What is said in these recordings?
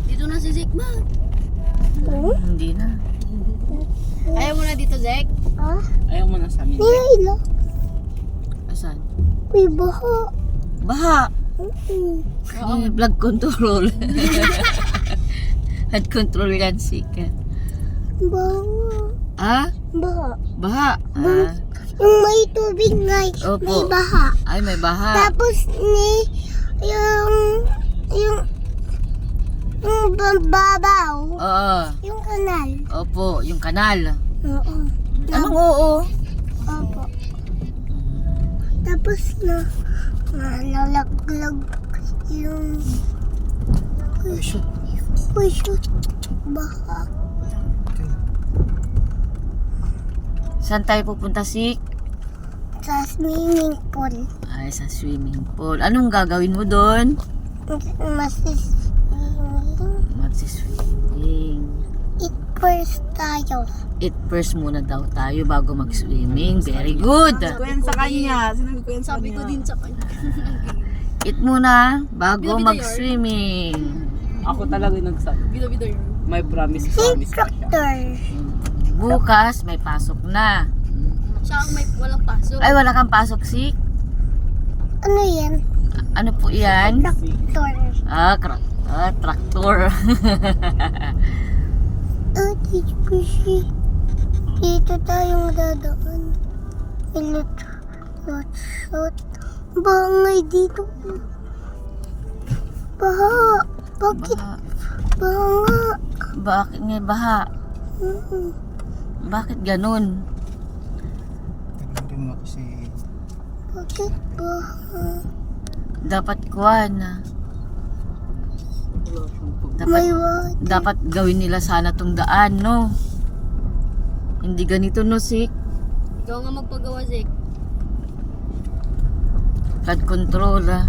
Dito na si Zek ba? Hindi na. Ayaw mo na dito, Zek? Ayaw mo na sa amin. Nila. Asan? May baha. Baha. Vlog control. Head control yan, Sika. Baha. Ah? Baha. Baha. Ah. Yung may tubig nga, Opo. may baha. Ay, may baha. Tapos yung babaw. Oo. Yung kanal. Opo, yung kanal. Oo. Anong oo? Opo. Tapos nalaglag yung puso. Baha. Saan tayo pupunta, Sik? Sa swimming pool. Ay, sa swimming pool. Anong gagawin mo doon? Magsiswimming. Eat first tayo. Eat first muna daw tayo bago mag-swimming. Very good. Kuyan sa kanya. Sinabi ko yan sa Sabi ko kanya. din sa kanya. Eat muna bago Bida-bida mag-swimming. Ako talaga yung nagsabi. Bida-bida yun. May promise pa siya. Instructor. Bukas may pasok na. Siya ang may walang pasok. Ay, wala kang pasok, Sik? Ano yan? Ano po yan? Tractor. Traktor. Dito busy. Dito tayo dadaan. Lot. Bangay dito. Baha. Bakit? Baha. Baha. Bakit nga baha? Bakit ganun? Tignan mo kasi Bakit baha? Dapat kuwan. May Dapat, water. dapat gawin nila sana tong daan, no? Hindi ganito, no, Sik? Ikaw nga magpagawa, Zek. Flood control, ah.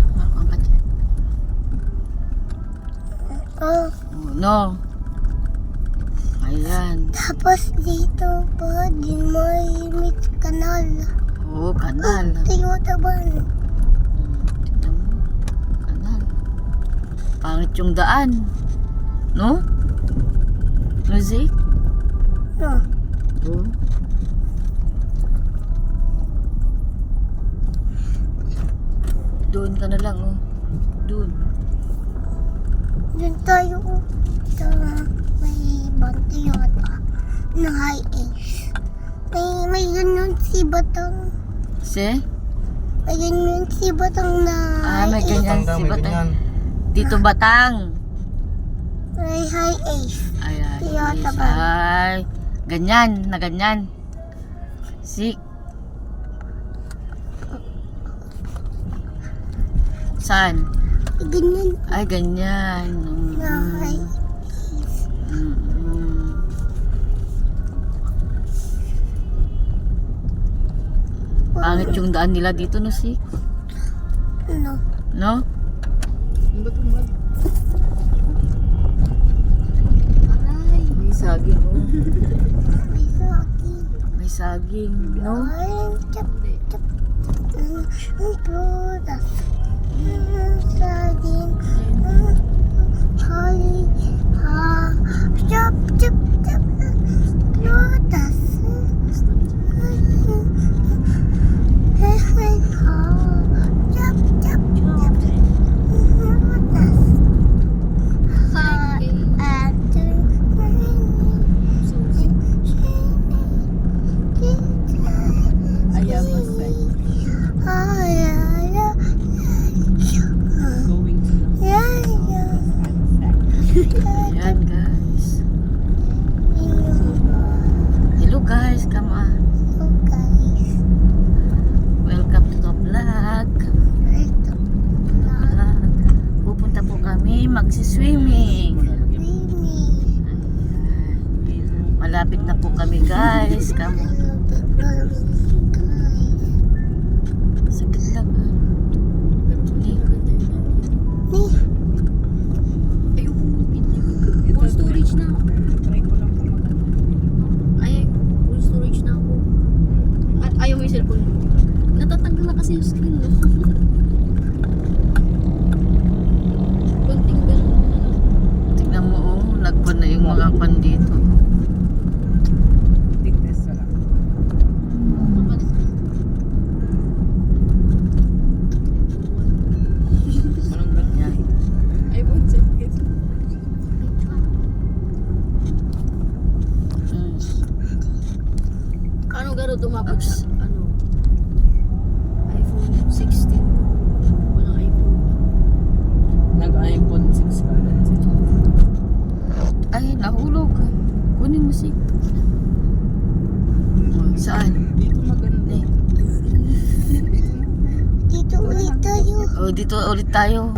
Oh, No. Ayan. tapos dito pa din may kanal. Oo, kanal. Tayo taban. Tignan mo. Kanal. Pangit yung daan. No? No, Sik? No. Oo. Doon ka na lang, oh. Doon. Doon tayo sa may bante yata na high ace. May ganyan si Batang. Si? May ganyan si Batang na May high ace. ganyan Tanda, si may Batang. ganyan. Dito Batang. May high ace. Ay, Toyota ba? ay. Ganyan, na ganyan. Sik. Saan? Ganyan Ay, ganyan. na high ace. Pangit yung daan nila dito, no, Sik? No. No? Aray. May saging, oh. May saging. May saging, no? Ay, chap. Prutas. Saging. Holly. Chap. Prutas. Chap. Ayan, mag-send. Going to the Ayan, guys. Hello, guys. Come on. Welcome to the vlog. Pupunta po kami magsiswimming. Malapit na po kami, guys. Come on. Saglit lang, ah. Ayoko mag-video. Full storage na ako. Try ko lang kung Ay, full storage na ako. Ayaw mo yung cellphone mo. Natatanggal na kasi yung screen, no? Konting mga pan dito. Tignan sa lang. Anong ganun? Yan. iPhone 6. Mm. Ano garo tumapos? Ano? iPhone 16. Walang iPhone. Nag-iPhone 6 ka lang siya. Ay, nahulog. Kunin mo si. Saan? Dito maganda. Dito ulit tayo. Oh, dito ulit tayo.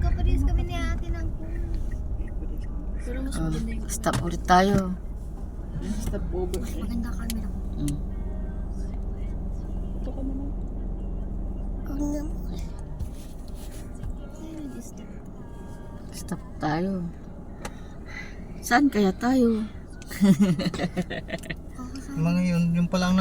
Kaparis kami ni ate ng Pero mas Oh, maganda yung stop ulit tayo. Stop over. maganda camera. Mm. Ito ka naman. Stop tayo. Saan kaya tayo? Mga yun, yung palang